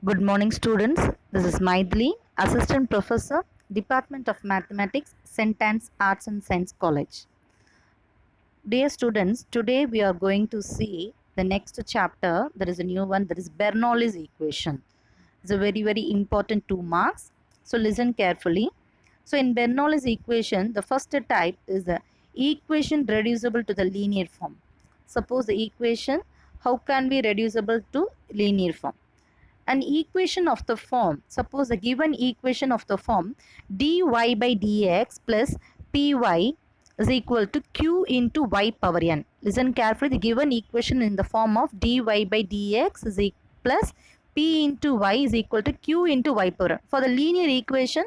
Good morning, students. This is Maithili, Assistant Professor, Department of Mathematics, St. Anne's Arts and Science College. Dear students, today we are going to see the next chapter. There is a new one, that is Bernoulli's equation. It's a very important 2 marks. So listen carefully. So in Bernoulli's equation, the first type is the equation reducible to the linear form. Suppose the equation, how can we reducible to linear form? An equation of the form, suppose the given equation of the form dy by dx plus py is equal to q into y power n. Listen carefully, the given equation in the form of dy by dx is plus p into y is equal to q into y power n. For the linear equation,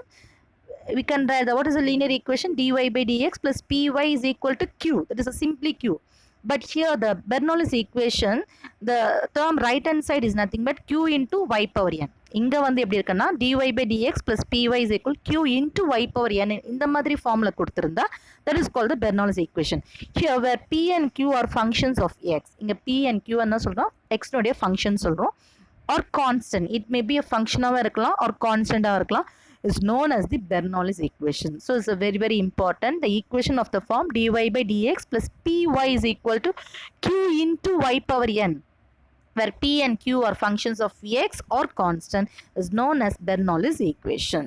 we can write what is the linear equation? Dy by dx plus py is equal to q. That is a simply q. But here the Bernoulli's equation, the term right hand side is nothing but q into y power n. இங்க வந்து எப்படி இருக்குன்னா dy by dx plus py is equal q into y power n இந்த மாதிரி formula கொடுத்திருந்தா that is called the Bernoulli's equation. Here where p and q are functions of x. இங்க p and q என்ன சொல்றோம்? x உடைய function சொல்றோம். Or constant. It may be a function ஆக இருக்கலாம் or constant ஆக இருக்கலாம். Is known as the Bernoulli's equation. So it's a very important. The equation of the form dy by dx plus py is equal to q into y power n, where p and q are functions of x or constant, is known as Bernoulli's equation.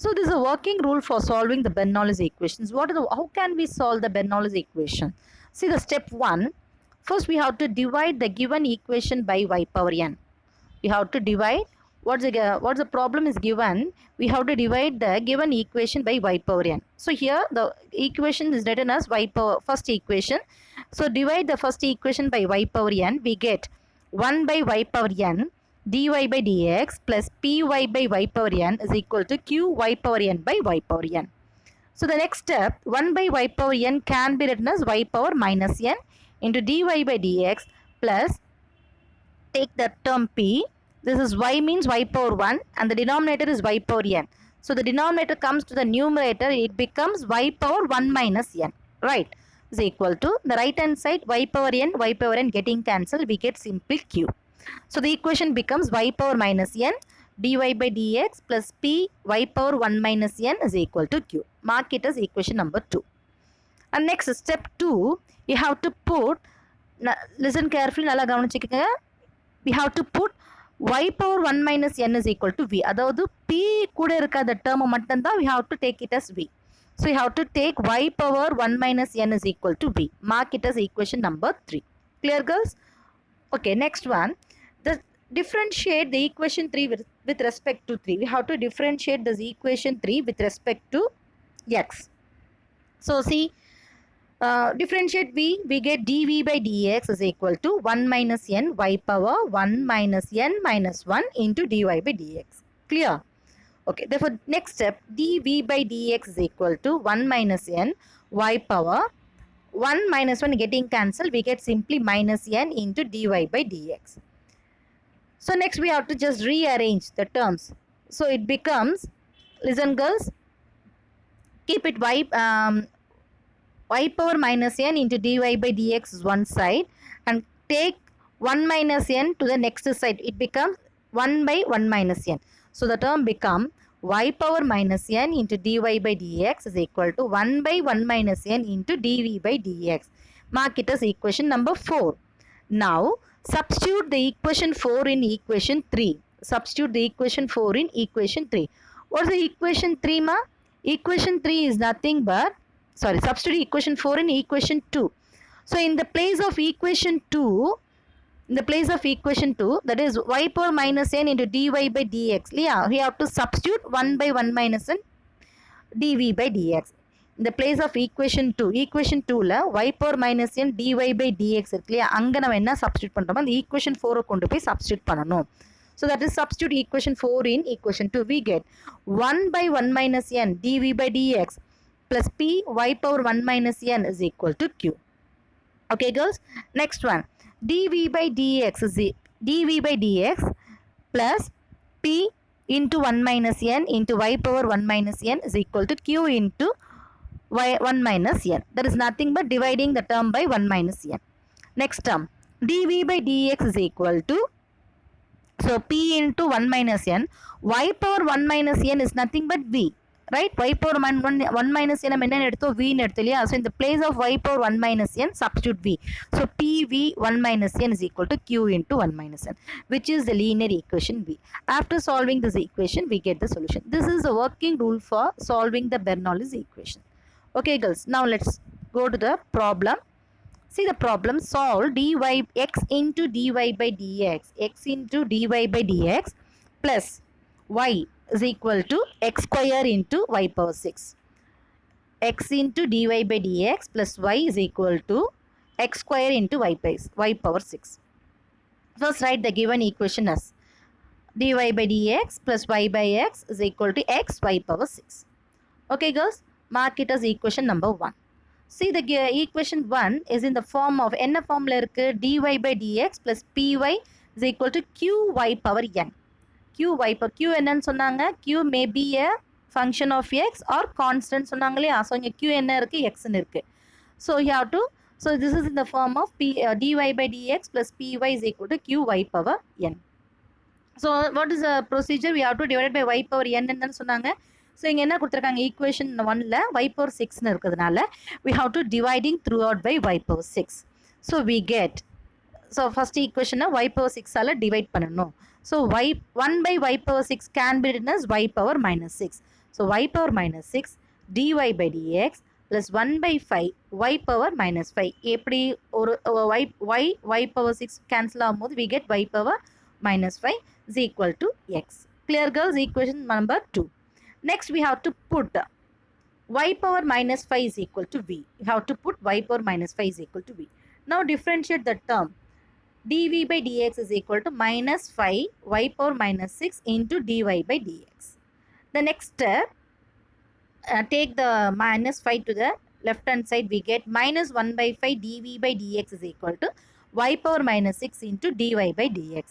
So this is a working rule for solving the Bernoulli's equations. How can we solve the Bernoulli's equation? See the step 1. First we have to divide the given equation by y power n. We have to divide what's the problem is given. We have to divide the given equation by y power n. So here the equation is written as y power first equation. So divide the first equation by y power n. We get 1 by y power n dy by dx plus py by y power n is equal to q y power n by y power n. So the next step, 1 by y power n can be written as y power minus n into dy by dx plus, take the term p. This is y means y power 1 and the denominator is y power n. So the denominator comes to the numerator, it becomes y power 1 minus n, right, is equal to the right hand side y power n getting cancelled, we get simply q. So the equation becomes y power minus n dy by dx plus p y power 1 minus n is equal to q. Mark it as equation number 2. And next step 2, you have to put, listen carefully, nalla gavanichikkenga, we have to put y power 1 minus n is equal to v. அதாவது p கூட இருக்காத term மட்டும் தான் we have to take it as v. So you have to take y power 1 minus n is equal to v. Mark it as equation number 3. Clear girls? Okay, next one. The differentiate the equation 3 with respect to 3. We have to differentiate this equation 3 with respect to x. So see, differentiate v, we get dv by dx is equal to 1 minus n y power 1 minus n minus 1 into dy by dx. Clear? Okay, therefore next step, dv by dx is equal to 1 minus n y power 1 minus 1 getting cancelled, we get simply minus n into dy by dx. So next we have to just rearrange the terms. So it becomes, listen girls, keep it y power minus n into dy by dx is one side and take 1 minus n to the next side. It becomes 1 by 1 minus n. So the term become y power minus n into dy by dx is equal to 1 by 1 minus n into dv by dx. Mark it as equation number 4. Now substitute the equation 4 in equation 3. Substitute the equation 4 in equation 3. What is the equation 3 ma? Equation 3 is nothing but, sorry, substitute equation 4 in equation 2. So in the place of equation 2, that is y power minus n into dy by dx. Yeah, we have to substitute 1 by 1 minus n dv by dx. In the place of equation 2, equation 2 la y power minus n dy by dx இருக்கு இல்லையா, அங்க நம்ம என்ன substitute பண்றோமோ அந்த equation 4 கொண்டு போய் substitute பண்ணணும். So that is substitute equation 4 in equation 2. We get 1 by 1 minus n dv by dx plus p y power 1 minus n is equal to q. Okay girls, next one, dv by dx is dv by dx plus p into 1 minus n into y power 1 minus n is equal to q into y 1 minus n. That is nothing but dividing the term by 1 minus n. Next term, dv by dx is equal to So p into 1 minus n, y power 1 minus n is nothing but v, right? Y power 1 minus n நம்ம என்ன எடுத்தோம், v ன்னு எடுத்தோம் இல்லையா? So in the place of y power 1 minus n, substitute v. So pv 1 minus n is equal to q into 1 minus n, which is the linear equation v. After solving this equation, we get the solution. This is a working rule for solving the Bernoulli's equation. Okay girls, now let's go to the problem. See the problem, solve dy x into dy by dx, x into dy by dx plus y is equal to x square into y power 6. X into dy by dx plus y is equal to x square into y power 6. First write the given equation as dy by dx plus y by x is equal to x y power 6. Okay girls, mark it as equation number 1. See the equation 1 is in the form of என்ன formula இருக்கு, dy by dx plus py is equal to qy power n. qy power q என்னன்னு சொன்னாங்க, q may be a function of x or constant சொன்னாங்க இல்லையா? So இங்க q என்ன இருக்கு, x ன்னு இருக்கு. So you have to, so this is in the form of dy by dx plus py is equal to qy power n. So what is the procedure? We have to divide by y power n ன்னு சொன்னாங்க. So இங்க என்ன கொடுத்திருக்காங்க, equation 1ல y power 6 ன்னு இருக்கிறதுனால we have to dividing throughout by y power 6. So we get, so first equation y power 6 ஆல divide பண்ணணும். So 1 by y power 6 can be written as y power minus 6. So y power minus 6 dy by dx plus 1 by 5 y power minus 5. எப்படி ஒரு y power 6 cancel ஆகும்போது we get y power minus 5 is equal to x. Clear girls? Equation number 2. Next we have to put y power minus 5 is equal to v. You have to put y power minus 5 is equal to v. Now differentiate the term. dv by dx is equal to minus 5 y power minus 6 into dy by dx. The next step, take the minus 5 to the left hand side, we get minus 1 by 5 dv by dx is equal to y power minus 6 into dy by dx.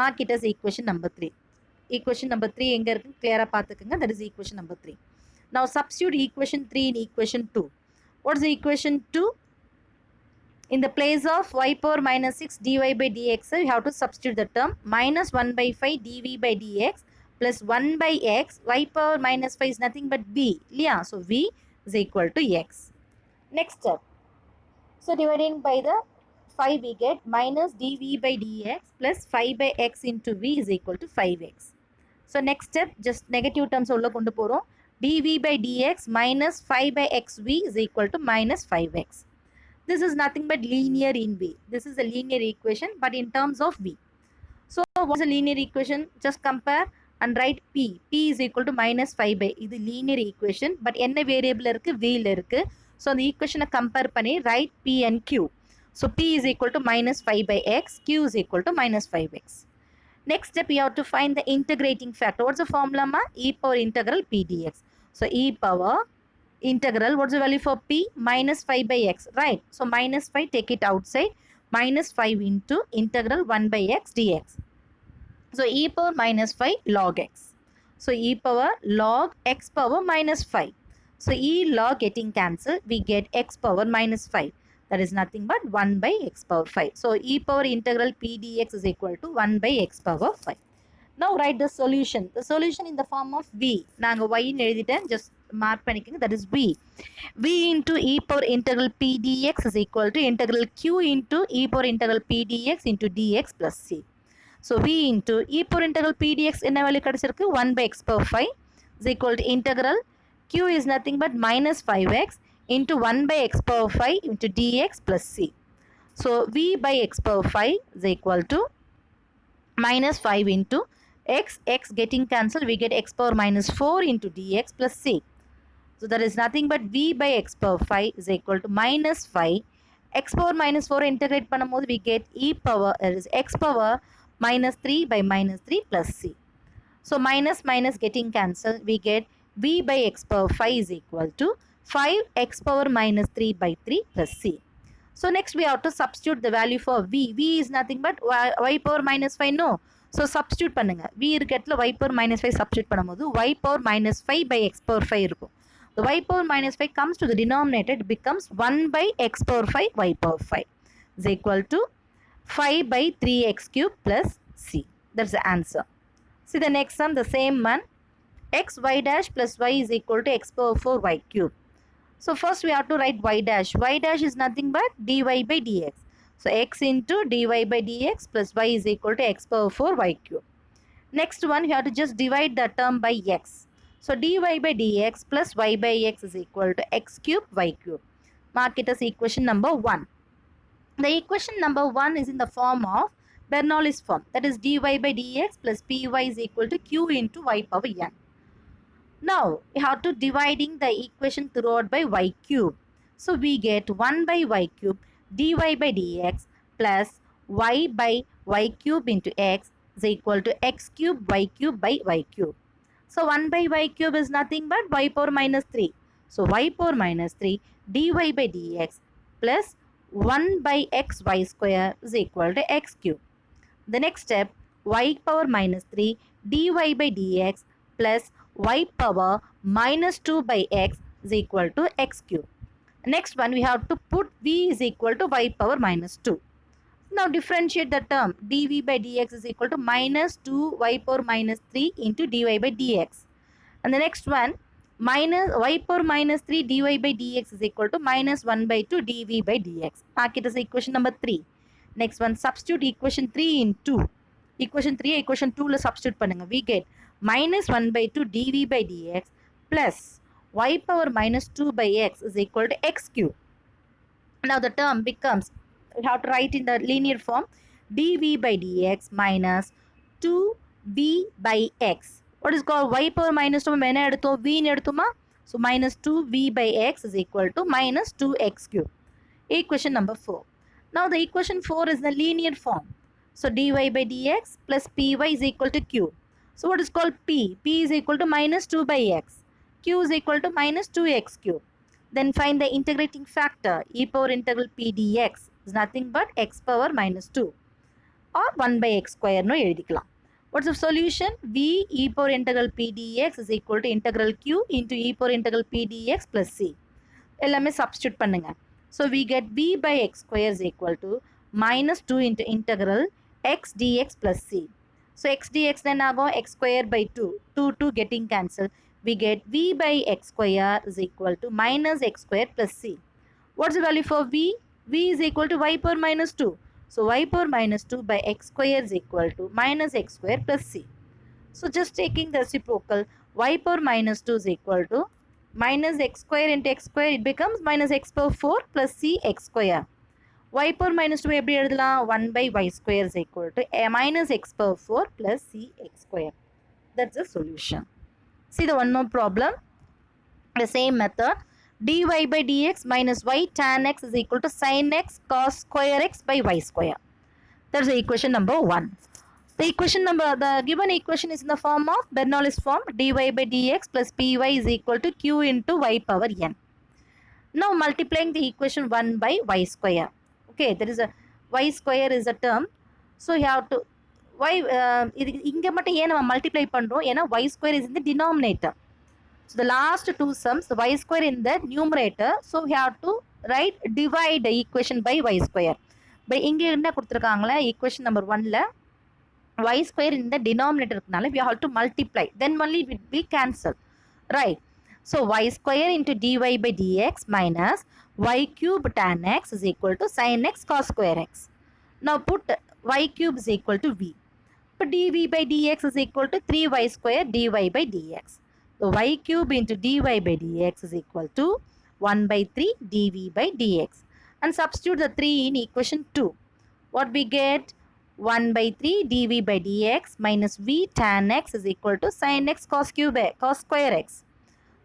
Mark it as equation number 3. Equation number 3 எங்க இருக்கு clear பாத்துக்கங்க, that is equation number 3. Now substitute equation 3 in equation 2. What is the equation 2? In the place of y power minus 6 dy by dx, you have to substitute the term minus 1 by 5 dv by dx plus 1 by x. Y power minus 5 is nothing but v, yeah? So v is equal to x. Next step, so dividing by the 5 we get minus dv by dx plus 5 by x into v is equal to 5x. So next step, just negative terms உள்ள கொண்டு போறோம். dv by dx minus 5 by xv is equal to minus 5x. This is nothing but linear in v. This is a linear equation but in terms of v. So what is a linear equation? Just compare and write p. p is equal to minus 5 by, இது linear equation but என்ன variable இருக்கு, v ல இருக்கு. So அந்த equation compare பண்ணி write p and q. So p is equal to minus 5 by x, q is equal to minus 5x. Next step, you have to find the integrating factor. What's the formula, ma? E power integral p dx. So e power integral, what's the value for p? Minus 5 by x, right? So minus 5, take it outside. Minus 5 into integral 1 by x dx. So e power minus 5 log x. So e power log x power minus 5. So e log getting cancelled, we get x power minus 5. That is nothing but 1 by x power 5. So e power integral p dx is equal to 1 by x power 5. Now write the solution. The solution in the form of v. நாங்க y ன்னு எழுதிட்டேன், just mark பண்ணிக்கங்க, that is v. v into e power integral p dx is equal to integral q into e power integral p dx into dx plus c. So v into e power integral p dx என்ன value கிடைச்சிருக்கு, 1 by x power 5 is equal to integral q is nothing but minus 5x into 1 by x power 5 into dx plus c. So v by x power 5 is equal to minus 5 into x getting cancelled, we get x power minus 4 into dx plus c. So that is nothing but v by x power 5 is equal to minus 5. X power minus 4 integrate பண்ணும்போது we get e power, that is x power minus 3 by minus 3 plus c. So minus minus getting cancelled, we get v by x power 5 is equal to 5x power minus 3 by 3 plus c. So next we have to substitute the value for v. v is nothing but y power minus 5, no? So substitute பண்ணுங்க. v இருக்கட்ல y power minus 5 substitute பண்ணும்போது y power minus 5 by x power 5 இருக்கும். The y power minus 5 comes to the denominator, it becomes 1 by x power 5 y power 5 is equal to 5 by 3x cube plus c. That's the answer. See the next sum, the same one. X y dash plus y is equal to x power 4 y cube. So first we have to write y dash. Y dash is nothing but dy by dx. So x into dy by dx plus y is equal to x power 4 y cube. Next one, you have to just divide the term by x. So dy by dx plus y by x is equal to x cube y cube. Mark it as equation number 1. The equation number 1 is in the form of Bernoulli's form. That is dy by dx plus py is equal to q into y power n. Now, we have to dividing the equation throughout by y cube. So, we get 1 by y cube dy by dx plus y by y cube into x is equal to x cube by y cube. So, 1 by y cube is nothing but y power minus 3. So, y power minus 3 dy by dx plus 1 by x y square is equal to x cube. The next step, y power minus 3 dy by dx plus y power minus 2 by x is equal to x cube. Next one, we have to put v is equal to y power minus 2. Now differentiate the term. dv by dx is equal to minus 2 y power minus 3 into dy by dx. And the next one, minus y power minus 3 dy by dx is equal to minus 1 by 2 dv by dx. Mark it as equation number 3. Next one, substitute equation 3 in 2. Equation 3, equation 2 la substitute பண்ணுங்க. We get minus 1 by 2 dv by dx plus y power minus 2 by x is equal to x cube. Now the term becomes, we have to write in the linear form, dv by dx minus 2v by x. What is called y power minus 2 என்ன எடுத்தோம் v ன்னு எடுத்தோமா? So minus 2v by x is equal to minus 2x cube. Equation number 4. Now the equation 4 is the linear form. So dy by dx plus py is equal to q. So what is called p? P is equal to minus 2 by x. Q is equal to minus 2x cube. Then find the integrating factor. E power integral p dx is nothing but x power minus 2 or 1 by x square no எழுதிக்கலாம். What's the solution? V e power integral p dx is equal to integral q into e power integral p dx plus c. எல்லாமே substitute பண்ணுங்க. So we get v by x square is equal to minus 2 into integral x dx plus c. So x dx then ஆகும் x square by 2. 2 getting cancelled. We get v by x square is equal to minus x square plus c. What's the value for v? V is equal to y power minus 2. So y power minus 2 by x square is equal to minus x square plus c. So just taking the reciprocal, y power minus 2 is equal to minus x square into x square, it becomes minus x power 4 plus c x square. Y power minus 2 எப்படி எழுதலாம்? 1 by y square is equal to minus x power 4 plus c x square. That's the solution. See the one more problem. The same method. dy by dx minus y tan x is equal to sin x cos square x by y square. That's the equation number 1. The given equation is in the form of Bernoulli's form. dy by dx plus py is equal to q into y power n. Now multiplying the equation 1 by y square. Okay, there is a y square is a term. So you have to இங்கே மட்டும் ஏன் நம்ம multiply பண்ணுறோம்? ஏன்னா y square is in the denominator. So the last two sums, the y square in the numerator. So we have to write divide the equation by y square. But இங்கே என்ன கொடுத்துருக்காங்களே equation number 1ல y square in the denominator இருக்கனால we have to multiply. Then only it will be cancelled. Right. So y square into dy by dx minus y cube tan x is equal to sin x cos square x. Now put y cube is equal to v. But dv by dx is equal to 3y square dy by dx. So y cube into dy by dx is equal to 1 by 3 dv by dx. And substitute the 3 in equation 2. What we get? 1 by 3 dv by dx minus v tan x is equal to sin x cos square x.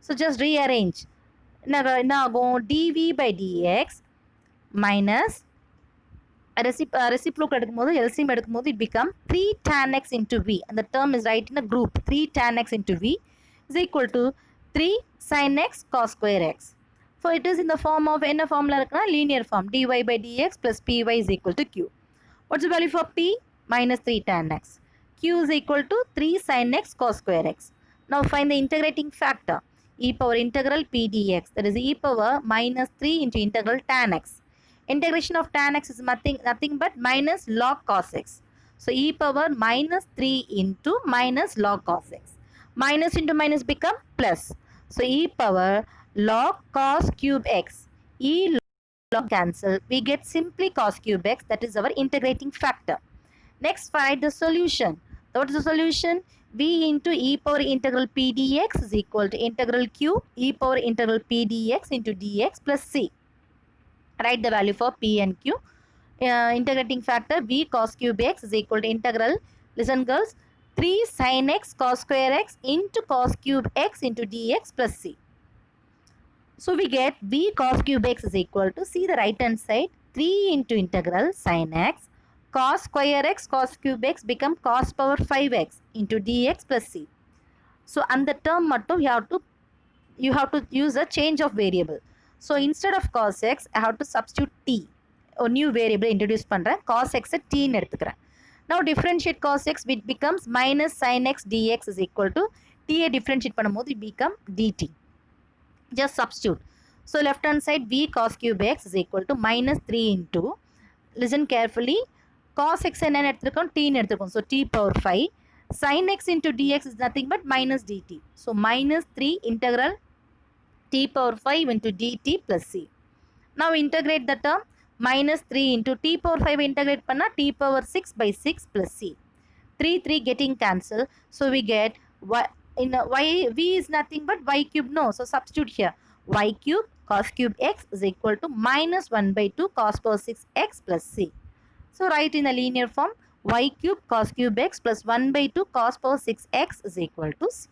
So just rearrange. Now go dv by dx minus reciprocal எடுக்கும்போது LCM எடுக்கும்போது it become 3 tan x into v, and the term is right in a group. 3 tan x into v is equal to 3 sin x cos square x. So it is in the form of என்ன formula இருக்குன்னா linear form. dy by dx plus py is equal to q. What's the value for p? Minus 3 tan x. q is equal to 3 sin x cos square x. Now find the integrating factor. E power integral p dx, that is e power minus 3 into integral tan x. Integration of tan x is nothing but minus log cos x. So e power minus 3 into minus log cos x. Minus into minus become plus. So e power log cos cube x. E log cancel. We get simply cos cube x, that is our integrating factor. Next, find the solution. What is the solution? V into e power integral p dx is equal to integral q e power integral p dx into dx plus c. Write the value for p and q. Integrating factor v cos cube x is equal to integral, listen girls, 3 sin x cos square x into cos cube x into dx plus c. So we get v cos cube x is equal to, see the right hand side, 3 into integral sin x cos square x cos cube x become cos power 5x into dx plus c. So and the term mattum you have to use a change of variable. So instead of cos x, I have to substitute t. A new variable introduce பண்றேன். Cos x t ன்னு எடுத்துக்கிறேன். Now differentiate cos x, it becomes minus sin x dx is equal to t differentiate பண்ணும்போது it become dt. Just substitute. So left hand side v cos cube x is equal to minus 3 into, listen carefully, cos x என்னன்னு எடுத்துருக்கோம், t ன்னு எடுத்துருக்கோம். So t power 5. Sin x into dx is nothing but minus dt. So minus 3 integral t power 5 into dt plus c. Now integrate the term, minus 3 into t power 5 integrate panna t power 6 by 6 plus c. 3 getting cancelled. So we get y, in y, v is nothing but y cube, no. So substitute here. Y cube cos cube x is equal to minus 1 by 2 cos power 6 x plus c. So write in the linear form, y cube cos cube x plus 1 by 2 cos power 6 x is equal to c.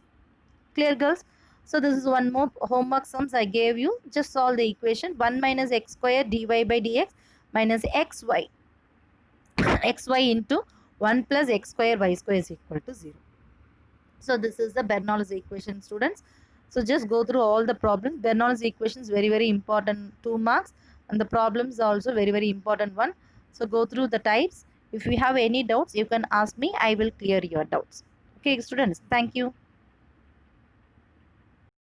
Clear girls? So this is one more homework sums I gave you. Just solve the equation 1 minus x square dy by dx minus xy into 1 plus x square y square is equal to 0. So this is the Bernoulli's equation, students. So just go through all the problems. Bernoulli's equation is very, very important, 2 marks. And the problems are also very, very important one. So go through the types. If you have any doubts, you can ask me. I will clear your doubts. Okay, students. Thank you.